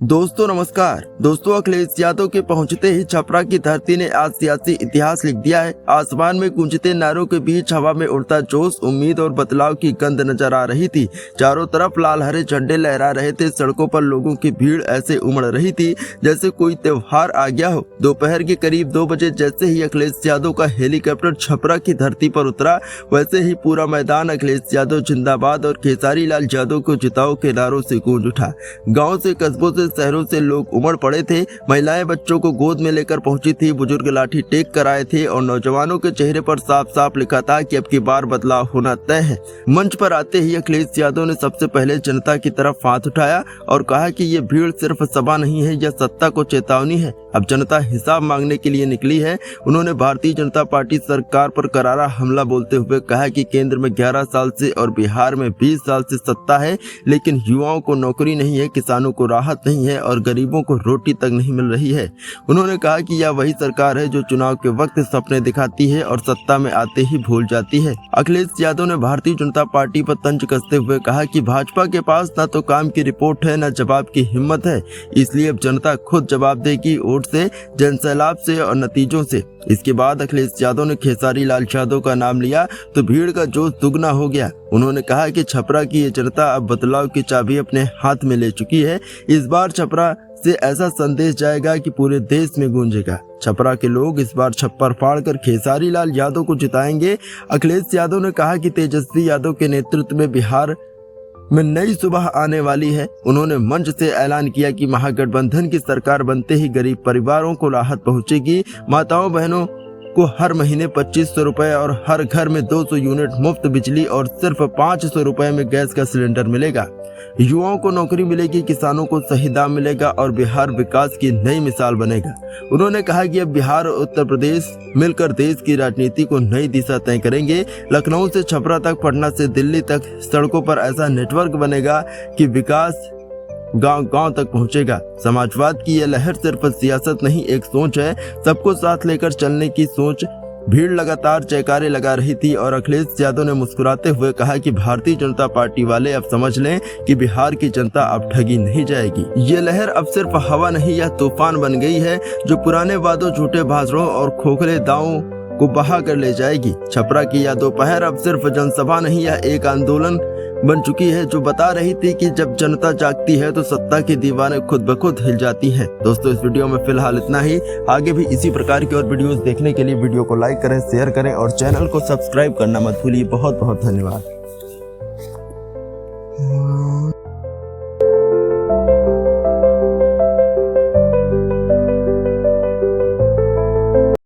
दोस्तों नमस्कार। दोस्तों अखिलेश यादव के पहुंचते ही छपरा की धरती ने आज सियासी इतिहास लिख दिया है। आसमान में गूंजते नारों के बीच हवा में उड़ता जोश, उम्मीद और बदलाव की गंध नजर आ रही थी। चारों तरफ लाल हरे झंडे लहरा रहे थे। सड़कों पर लोगों की भीड़ ऐसे उमड़ रही थी जैसे कोई त्योहार आ गया हो। दोपहर के करीब 2 बजे जैसे ही अखिलेश यादव का हेलीकॉप्टर छपरा की धरती पर उतरा, वैसे ही पूरा मैदान अखिलेश यादव जिंदाबाद और खेसारी लाल यादव को जिताओ के नारों से गूंज उठा। गाँव से, कस्बों से, शहरों से लोग उमड़ पड़े थे। महिलाएं बच्चों को गोद में लेकर पहुंची थी, बुजुर्ग लाठी टेक कर आए थे और नौजवानों के चेहरे पर साफ साफ लिखा था कि अब की बार बदलाव होना तय है। मंच पर आते ही अखिलेश यादव ने सबसे पहले जनता की तरफ हाथ उठाया और कहा कि ये भीड़ सिर्फ सभा नहीं है, यह सत्ता को चेतावनी है। अब जनता हिसाब मांगने के लिए निकली है। उन्होंने भारतीय जनता पार्टी सरकार पर करारा हमला बोलते हुए कहा कि केंद्र में 11 साल से और बिहार में 20 साल से सत्ता है, लेकिन युवाओं को नौकरी नहीं है, किसानों को राहत नहीं है और गरीबों को रोटी तक नहीं मिल रही है। उन्होंने कहा कि यह वही सरकार है जो चुनाव के वक्त सपने दिखाती है और सत्ता में आते ही भूल जाती है। अखिलेश यादव ने भारतीय जनता पार्टी पर तंज कसते हुए कहा कि भाजपा के पास न तो काम की रिपोर्ट है, न जवाब की हिम्मत है, इसलिए अब जनता खुद जवाब देगी, वोट से, जनसैलाब से और नतीजों से। इसके बाद अखिलेश यादव ने खेसारी लाल यादव का नाम लिया तो भीड़ का जोश दुगना हो गया। उन्होंने कहा कि छपरा की ये जनता अब बदलाव की चाबी अपने हाथ में ले चुकी है। इस बार छपरा से ऐसा संदेश जाएगा कि पूरे देश में गूंजेगा। छपरा के लोग इस बार छप्पर फाड़कर खेसारी लाल यादव को जिताएंगे। अखिलेश यादव ने कहा कि तेजस्वी यादव के नेतृत्व में बिहार में नई सुबह आने वाली है। उन्होंने मंच से ऐलान किया कि महागठबंधन की सरकार बनते ही गरीब परिवारों को राहत पहुंचेगी। माताओं बहनों को हर महीने 2500 रुपए और हर घर में 200 यूनिट मुफ्त बिजली और सिर्फ 500 रुपए में गैस का सिलेंडर मिलेगा। युवाओं को नौकरी मिलेगी, किसानों को सही दाम मिलेगा और बिहार विकास की नई मिसाल बनेगा। उन्होंने कहा कि अब बिहार और उत्तर प्रदेश मिलकर देश की राजनीति को नई दिशा तय करेंगे। लखनऊ से छपरा तक, पटना से दिल्ली तक सड़कों पर ऐसा नेटवर्क बनेगा कि विकास गांव-गांव तक पहुंचेगा। समाजवाद की यह लहर सिर्फ सियासत नहीं, एक सोच है, सबको साथ लेकर चलने की सोच। भीड़ लगातार जयकारे लगा रही थी और अखिलेश यादव ने मुस्कुराते हुए कहा कि भारतीय जनता पार्टी वाले अब समझ लें कि बिहार की जनता अब ठगी नहीं जाएगी। ये लहर अब सिर्फ हवा नहीं, यह तूफान बन गई है जो पुराने वादों, झूठे भाषणों और खोखले दावों को बहा कर ले जाएगी। छपरा की यह दोपहर अब सिर्फ जनसभा नहीं, यह एक आंदोलन बन चुकी है जो बता रही थी कि जब जनता जागती है तो सत्ता की दीवारें खुद ब खुद हिल जाती हैं। दोस्तों इस वीडियो में फिलहाल इतना ही। आगे भी इसी प्रकार की और वीडियोस देखने के लिए वीडियो को लाइक करें, शेयर करें और चैनल को सब्सक्राइब करना मत भूलिए। बहुत बहुत धन्यवाद।